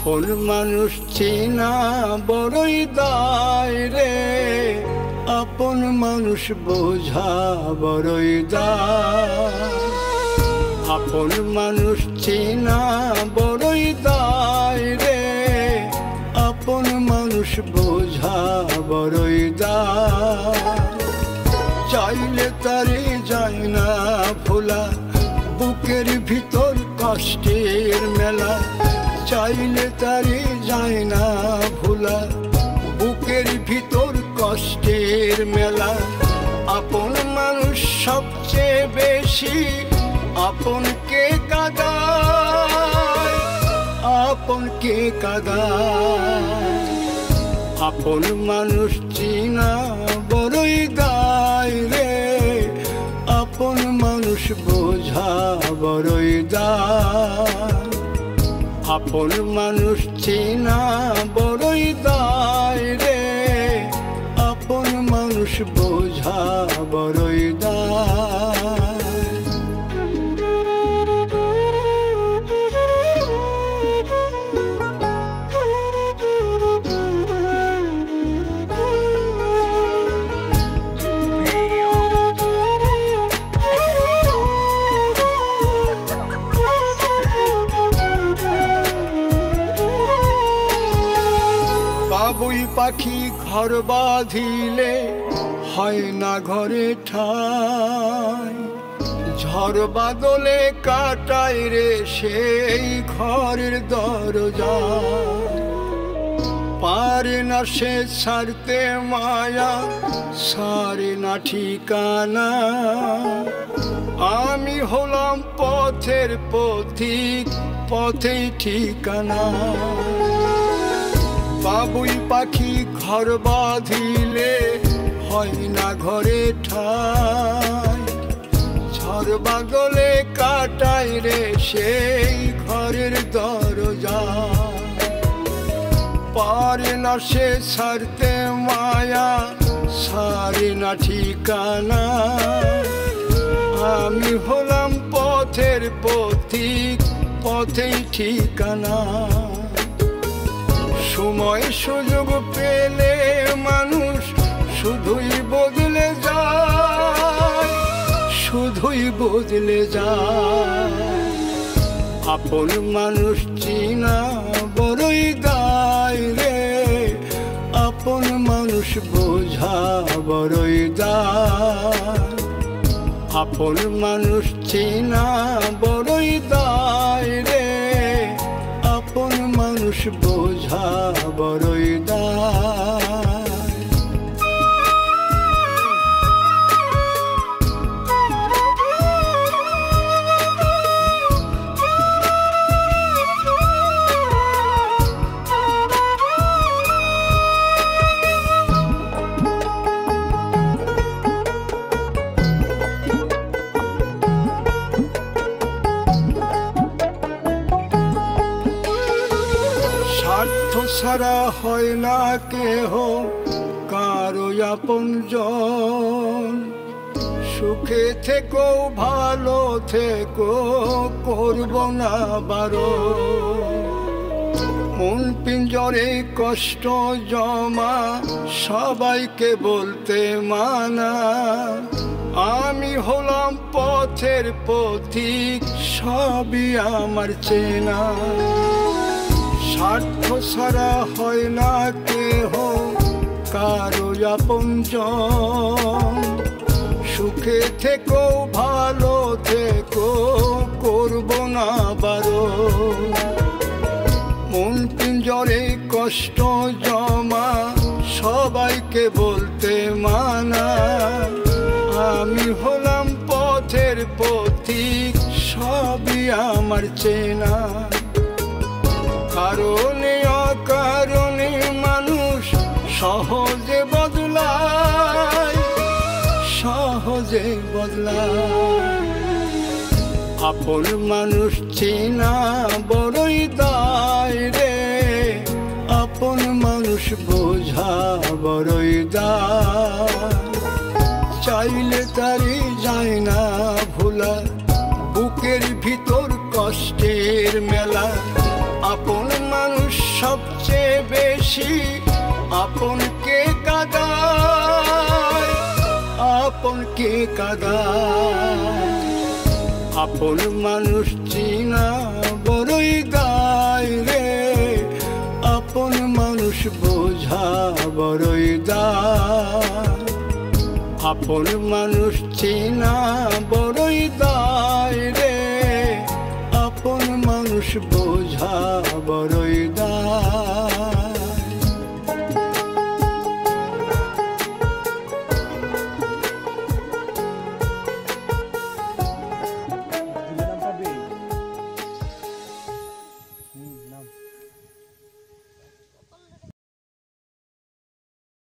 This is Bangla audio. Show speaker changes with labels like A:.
A: আপন মানুষ চেনা বড়ই দায় রে, আপন মানুষ বোঝা বড়ই দায়। আপন মানুষ চেনা বড়ই দায় রে, আপন মানুষ বোঝা বড়ই দায়। চাইলে তারে যায় না ভোলা, বুকের ভিতর কষ্টের মেলা। চাইলে তারে যায় না ভোলা, বুকের ভিতর কষ্টের মেলা। আপন মানুষ সবচেয়ে বেশি আপনকে কাঁদায়, আপনকে কাঁদায়। আপন মানুষ চিনা বড়ই দায় রে, আপন মানুষ বোঝা বড়ই দায়। আপন মানুষ চেনা বড়ই দায় রে, আপন মানুষ বোঝা বড়ই দায়। বাবুই পাখি ঘর বাঁধিলে হয় না ঘরে ঠাই, ঝড় বাদলে কাটায় রে সেই ঘরের দরজা। পারে না সে ছাড়তে মায়া, সারে না ঠিকানা। আমি হলাম পথের পথিক, পথেই ঠিকানা। বাবুই পাখি ঘর বাঁধিলে হয় না ঘরে ঠাই, ঝড় বাদলে কাটায় রে সেই ঘরের দরজা। পারে না সে ছাড়তে মায়া, সারে না ঠিকানা। আমি হলাম পথের পথিক, পথেই ঠিকানা। সময় সুযোগ পেলে মানুষ শুধুই বদলে যায়, শুধুই বদলে যায়। আপন মানুষ চিনা বড়ই দায় রে, আপন মানুষ বোঝা বড়ই দায়। আপন মানুষ চিনা বড়ই দায় রে, আপন মানুষ বোঝা বড়ই দায়। স্বার্থ ছাড়া হয় না কেহ কারো আপনজন। সুখে থেকো ভালো থেকো, করব না বারণ। মন পিঞ্জরে কষ্ট জমা, সবাইকে বলতে মানা। আমি হলাম পথের পথিক, সবই আমার চেনা। স্বার্থ ছাড়া হয় না কেহ কারো আপনজন। সুখে থেকো ভালো থেকো, করব না বারণ। মন পিঞ্জরে কষ্ট জমা, সবাইকে বলতে মানা। আমি হলাম পথের পথিক, সবই আমার চেনা। কারণে অকারণে মানুষ সহজে বদলায়, সহজে বদলায়। আপন মানুষ চেনা বড়ই দায় রে, আপন মানুষ বোঝা বড়ই দায়। চাইলে তারে যায় না ভোলা, বুকের ভিতর কষ্টের মেলা। আপন মানুষ সবচেয়ে বেশি আপনকে কাঁদায়, আপনকে কাঁদায়। আপন মানুষ চিনা বড়ই দায় রে, আপন মানুষ বোঝা বড়ই দায়। আপন মানুষ চিনা বড়ই দায় রে, আপন মানুষ বোঝা বড়ই দায়।